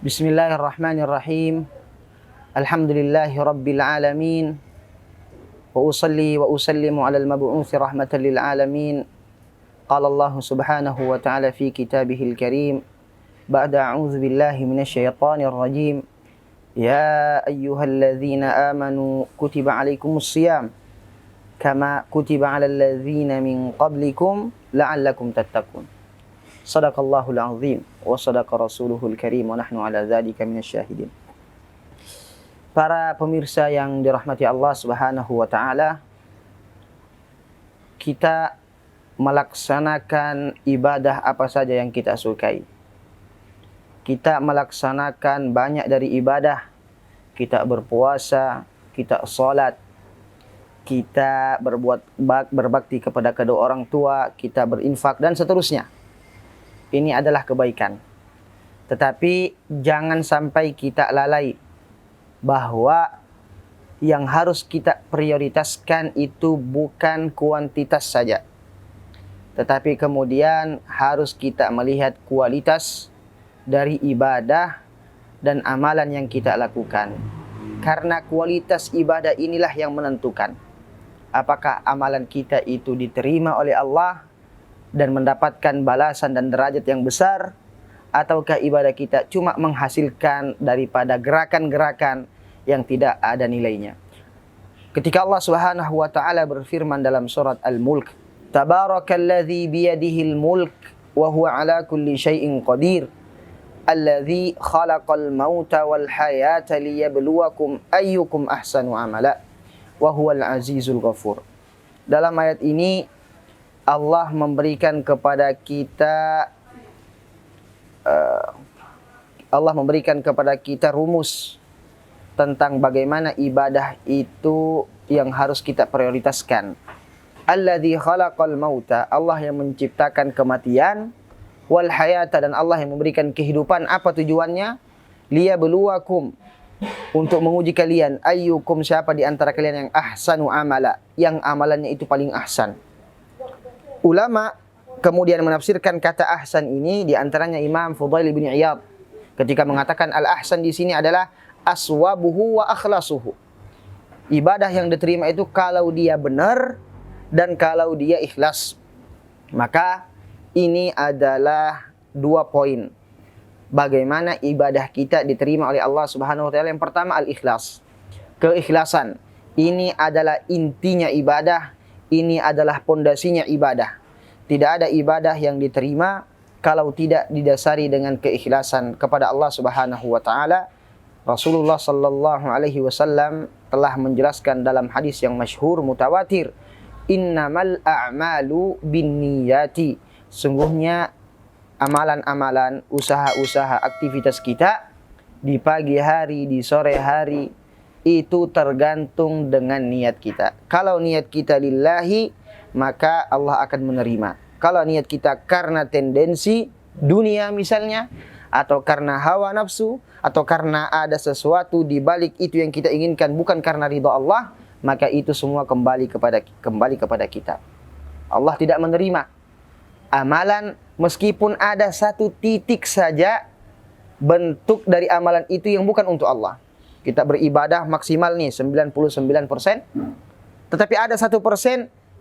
Bismillahirrahmanirrahim. Alhamdulillahi rabbil alamin. Wa usalli wa usallimu ala al-mab'uuthi rahmatan lil alamin. Qala Allah subhanahu wa ta'ala fi kitabihil karim. Ba'da a'udzu billahi minasy syaithanir rajim. Ya ayyuhalladzina amanu kutiba 'alaikumus shiyam kama kutiba 'alal ladzina min qablikum la'allakum tattaqun. Sadaqallahul azim wa sadaqa rasuluhul karim wa nahnu ala dzalika minasyahidin. Para pemirsa yang dirahmati Allah Subhanahu wa taala, kita melaksanakan ibadah apa saja yang kita sukai. Kita melaksanakan banyak dari ibadah. Kita berpuasa, kita salat, kita berbakti kepada kedua orang tua, kita berinfak dan seterusnya. Ini adalah kebaikan. Tetapi jangan sampai kita lalai bahwa yang harus kita prioritaskan itu bukan kuantitas saja. Tetapi kemudian harus kita melihat kualitas dari ibadah dan amalan yang kita lakukan. Karena kualitas ibadah inilah yang menentukan apakah amalan kita itu diterima oleh Allah dan mendapatkan balasan dan derajat yang besar, ataukah ibadah kita cuma menghasilkan daripada gerakan-gerakan yang tidak ada nilainya. Ketika Allah Subhanahu wa taala berfirman dalam surat Al-Mulk, Tabarakalladzi biyadihil mulk wa huwa ala kulli syai'in qadir, alladzi khalaqal mauta wal hayata liyabluwakum ayyukum ahsanu amala wa huwal azizul ghafur. Dalam ayat ini Allah memberikan kepada kita rumus tentang bagaimana ibadah itu yang harus kita prioritaskan. Alladzi khalaqal mauta, Allah yang menciptakan kematian, wal hayata, dan Allah yang memberikan kehidupan. Apa tujuannya? Liyabluwakum, untuk menguji kalian, ayyukum, siapa di antara kalian yang ahsanu amala, yang amalannya itu paling ahsan. Ulama kemudian menafsirkan kata ahsan ini, di antaranya Imam Fudail bin Iyad ketika mengatakan al-ahsan di sini adalah aswabuhu wa akhlasuhu. Ibadah yang diterima itu kalau dia benar dan kalau dia ikhlas. Maka ini adalah 2 poin bagaimana ibadah kita diterima oleh Allah Subhanahu wa taala. Yang pertama al-ikhlas. Keikhlasan. Ini adalah intinya ibadah. Ini adalah pondasinya ibadah. Tidak ada ibadah yang diterima kalau tidak didasari dengan keikhlasan kepada Allah Subhanahu wa taala. Rasulullah sallallahu alaihi wasallam telah menjelaskan dalam hadis yang masyhur mutawatir, innamal a'malu binniyati. Sungguhnya amalan-amalan, usaha-usaha, aktivitas kita di pagi hari, di sore hari, itu tergantung dengan niat kita. Kalau niat kita lillahi, maka Allah akan menerima. Kalau niat kita karena tendensi dunia misalnya, atau karena hawa nafsu, atau karena ada sesuatu di balik itu yang kita inginkan bukan karena ridha Allah, maka itu semua kembali kepada kita. Allah tidak menerima amalan meskipun ada 1 titik saja bentuk dari amalan itu yang bukan untuk Allah. Kita beribadah maksimal nih 99%, tetapi ada 1%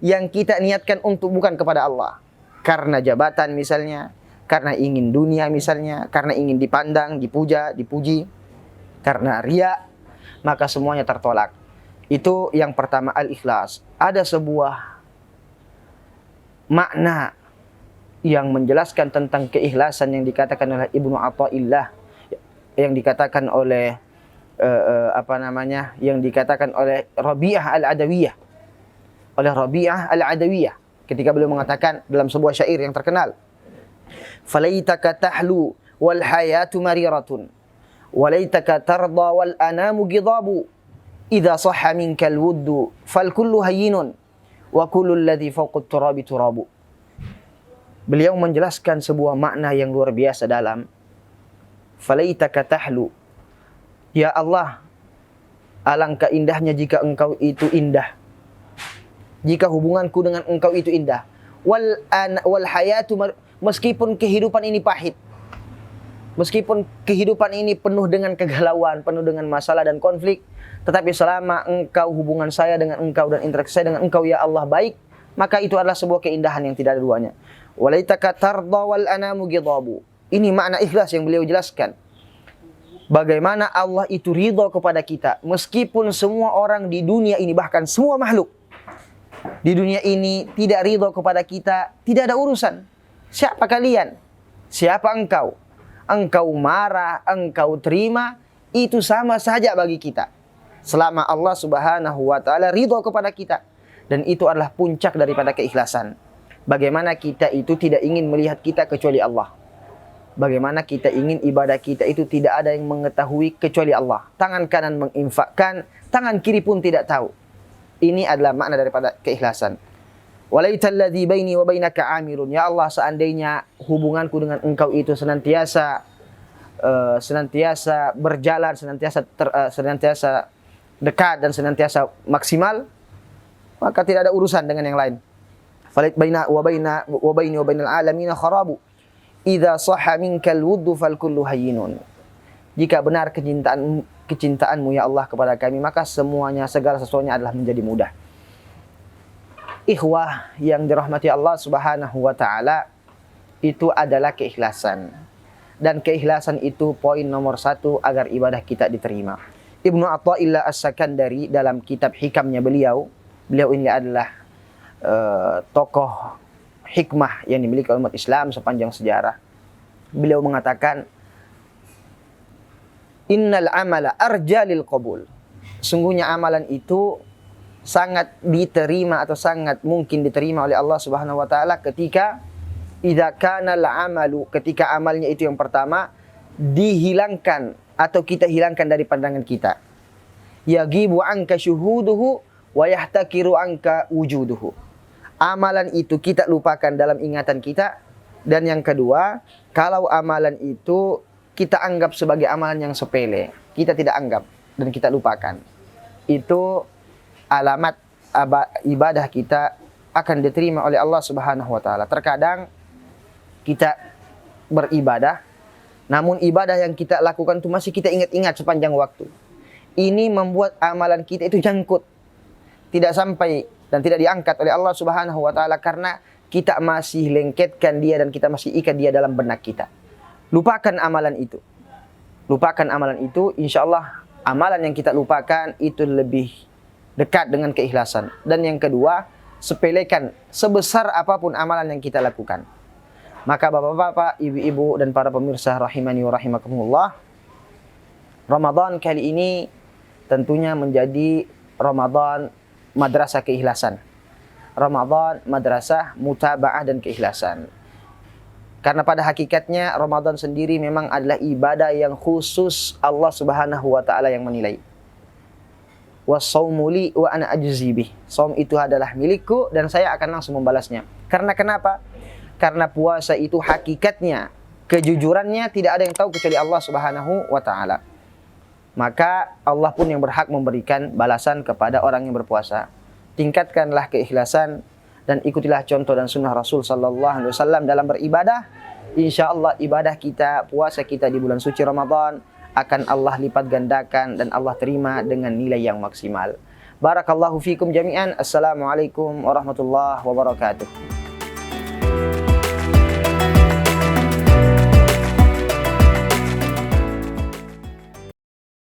yang kita niatkan untuk bukan kepada Allah. Karena jabatan misalnya, karena ingin dunia misalnya, karena ingin dipandang, dipuja, dipuji, karena riya, maka semuanya tertolak. Itu yang pertama, al-ikhlas. Ada sebuah makna yang menjelaskan tentang keikhlasan yang dikatakan oleh Ibnu Athaillah, yang dikatakan oleh yang dikatakan oleh Rabi'ah al-Adawiyah. Oleh Rabi'ah al-Adawiyah ketika beliau mengatakan dalam sebuah syair yang terkenal, falaitaka tahlu wal hayatu mariratun walaitaka tarda wal anamu gidabu idza sahha minkal wuddu fal kullu hayyinun wa kullu alladhi fawqa turabi turabu. Beliau menjelaskan sebuah makna yang luar biasa dalam falaitaka tahlu, ya Allah, alangkah indahnya jika engkau itu indah, jika hubunganku dengan engkau itu indah. Wal hayatu, meskipun kehidupan ini pahit. Meskipun kehidupan ini penuh dengan kegalauan, penuh dengan masalah dan konflik, tetapi selama engkau hubungan saya dengan engkau dan interaksi saya dengan engkau ya Allah baik, maka itu adalah sebuah keindahan yang tidak ada duanya. Walaitaka tarda wal anamu ghidabu. Ini makna ikhlas yang beliau jelaskan. Bagaimana Allah itu ridha kepada kita meskipun semua orang di dunia ini, bahkan semua makhluk di dunia ini tidak ridha kepada kita, tidak ada urusan. Siapa kalian? Siapa engkau? Engkau marah, engkau terima, itu sama saja bagi kita. Selama Allah Subhanahu wa taala ridha kepada kita, dan itu adalah puncak daripada keikhlasan. Bagaimana kita itu tidak ingin melihat kita kecuali Allah. Bagaimana kita ingin ibadah kita itu tidak ada yang mengetahui kecuali Allah. Tangan kanan menginfakkan, tangan kiri pun tidak tahu. Ini adalah makna daripada keikhlasan. Walaital ladzi baini wa bainaka amirun. Ya Allah, seandainya hubunganku dengan engkau itu senantiasa berjalan, senantiasa dekat dan senantiasa maksimal, maka tidak ada urusan dengan yang lain. Falait baina wa baini wa bainal alamin kharabu. Idza sahha minkal wuddu fal kullu hayyinun. Jika benar kecintaanmu ya Allah kepada kami, maka semuanya, segala sesuatunya adalah menjadi mudah. Ikhwah yang dirahmati Allah Subhanahu wa taala, itu adalah keikhlasan. Dan keikhlasan itu poin nomor 1 agar ibadah kita diterima. Ibnu Athaillah As-Sakandari dalam kitab hikamnya beliau ini adalah tokoh hikmah yang dimiliki oleh umat Islam sepanjang sejarah. Beliau mengatakan, innal amala arja lil qabul. Sungguhnya amalan itu sangat diterima atau sangat mungkin diterima oleh Allah Subhanahu wa taala ketika idza kana al-amalu, ketika amalnya itu yang pertama dihilangkan atau kita hilangkan dari pandangan kita. Yagibu anka syuhuduhu wa yahtakiru anka wujuduhu. Amalan itu kita lupakan dalam ingatan kita. Dan yang kedua, kalau amalan itu kita anggap sebagai amalan yang sepele, kita tidak anggap dan kita lupakan, itu alamat ibadah kita akan diterima oleh Allah Subhanahu wa taala. Terkadang kita beribadah, namun ibadah yang kita lakukan itu masih kita ingat-ingat sepanjang waktu. Ini membuat amalan kita itu jangkut, tidak sampai dan tidak diangkat oleh Allah Subhanahu wa taala karena kita masih lengketkan dia dan kita masih ikat dia dalam benak kita. Lupakan amalan itu. Lupakan amalan itu, insyaallah amalan yang kita lupakan itu lebih dekat dengan keikhlasan. Dan yang kedua, sepelekan sebesar apapun amalan yang kita lakukan. Maka bapak-bapak, ibu-ibu dan para pemirsa rahimani wa rahimakumullah, Ramadan kali ini tentunya menjadi Ramadan madrasah keikhlasan. Ramadan madrasah mutaba'ah dan keikhlasan. Karena pada hakikatnya Ramadan sendiri memang adalah ibadah yang khusus Allah Subhanahu wa taala yang menilai. Was-shaumu li wa ana ajzi bih. Saum itu adalah milikku dan saya akan langsung membalasnya. Karena kenapa? Karena puasa itu hakikatnya, kejujurannya tidak ada yang tahu kecuali Allah Subhanahu wa taala. Maka Allah pun yang berhak memberikan balasan kepada orang yang berpuasa. Tingkatkanlah keikhlasan dan ikutilah contoh dan sunnah Rasul sallallahu alaihi wasallam dalam beribadah. Insyaallah ibadah kita, puasa kita di bulan suci Ramadan akan Allah lipat gandakan dan Allah terima dengan nilai yang maksimal. Barakallahu fikum jami'an. Assalamualaikum warahmatullahi wabarakatuh.